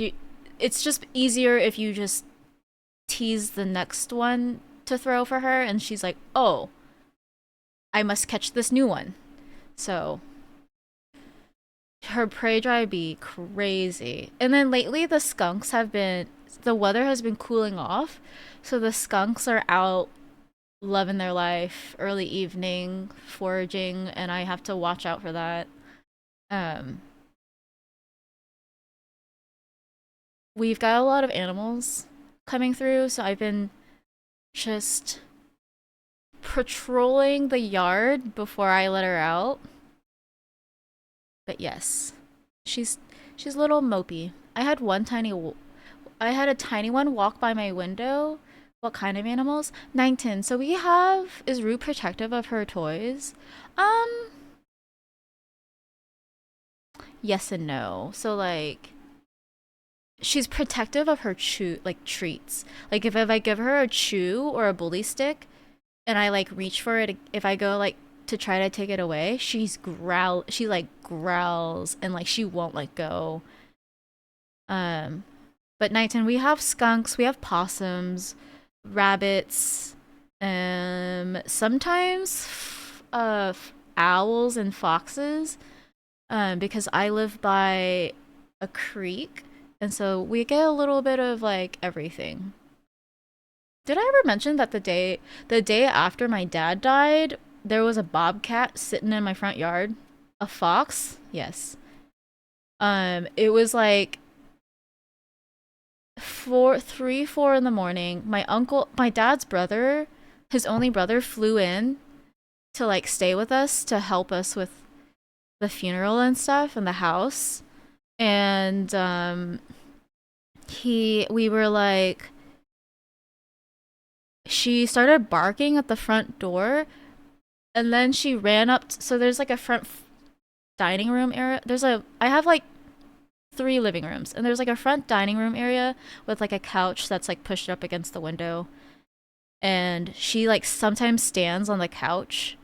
you, it's just easier if you just tease the next one to throw for her, and she's like, oh, I must catch this new one. So her prey drive be crazy. And then lately the weather has been cooling off, so the skunks are out loving their life early evening foraging, and I have to watch out for that. Um we've got a lot of animals coming through, so I've been just patrolling the yard before I let her out. But yes, she's she's a little mopey. I had a tiny one walk by my window. What kind of animals? 19. So we have is Rue protective of her toys? Um, yes and no. So like she's protective of her treats. Like if I give her a chew or a bully stick and I like reach for it, if I go like to try to take it away, she like growls and like she won't let go. Um but nighttime we have skunks, we have possums, rabbits, sometimes owls and foxes. Because I live by a creek, and so we get a little bit of like everything. Did I ever mention that the day after my dad died, there was a bobcat sitting in my front yard? A fox? Yes. It was like 4 in the morning. My dad's brother, his only brother, flew in to like stay with us to help us with the funeral and stuff in the house. And we were like, she started barking at the front door, and then she ran up. So there's like a dining room area. I have like three living rooms, and there's like a front dining room area with like a couch that's like pushed up against the window. And she like sometimes stands on the couch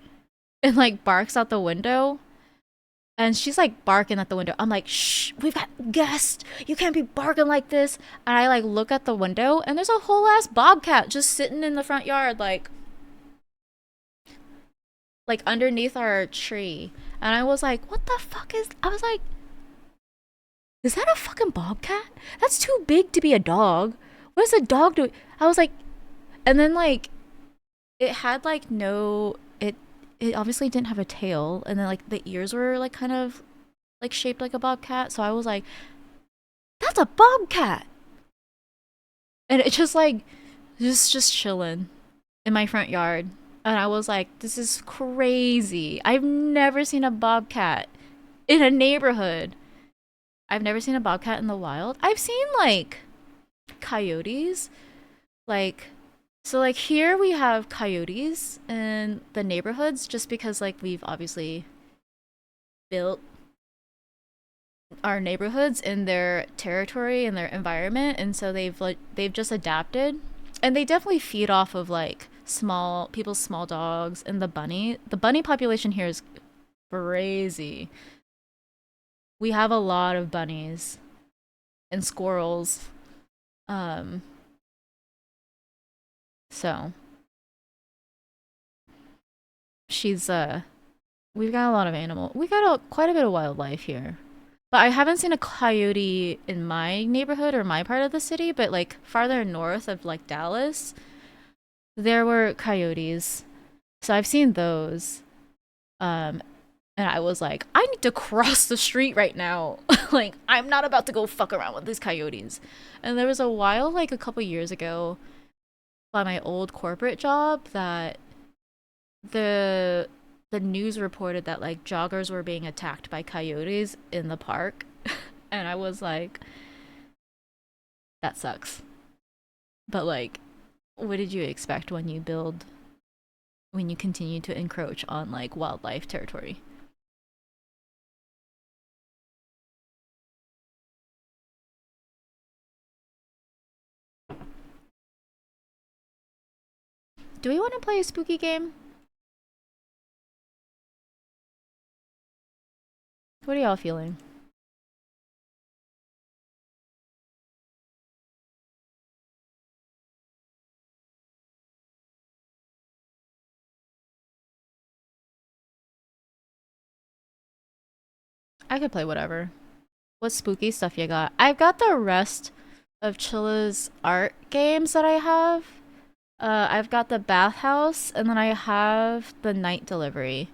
and like barks out the window. And she's like barking at the window. I'm like, shh, we've got guests. You can't be barking like this. And I like look at the window, and there's a whole ass bobcat just sitting in the front yard, like underneath our tree. And I was like, what the fuck is. I was like, is that a fucking bobcat? That's too big to be a dog. What is a dog doing? I was like, and then like, it had like no. It obviously didn't have a tail. And then like the ears were like kind of like shaped like a bobcat. So I was like, that's a bobcat. And it just like just chilling in my front yard. And I was like, this is crazy. I've never seen a bobcat in a neighborhood. I've never seen a bobcat in the wild. I've seen like coyotes. Like so like here we have coyotes in the neighborhoods just because like we've obviously built our neighborhoods in their territory and their environment, and so they've just adapted, and they definitely feed off of like small dogs. And the bunny population here is crazy. We have a lot of bunnies and squirrels. um so she's we've got a lot of quite a bit of wildlife here. But I haven't seen a coyote in my neighborhood or my part of the city, but like farther north of like Dallas, there were coyotes. So I've seen those. Um and I was like, I need to cross the street right now. Like I'm not about to go fuck around with these coyotes. And there was a while like a couple years ago by my old corporate job that the the news reported that like joggers were being attacked by coyotes in the park. And I was like, that sucks. But like, what did you expect when you continue to encroach on like wildlife territory? Do we want to play a spooky game? What are y'all feeling? I could play whatever. What spooky stuff you got? I've got the rest of Chilla's art games that I have. I've got the bathhouse, and then I have the night delivery.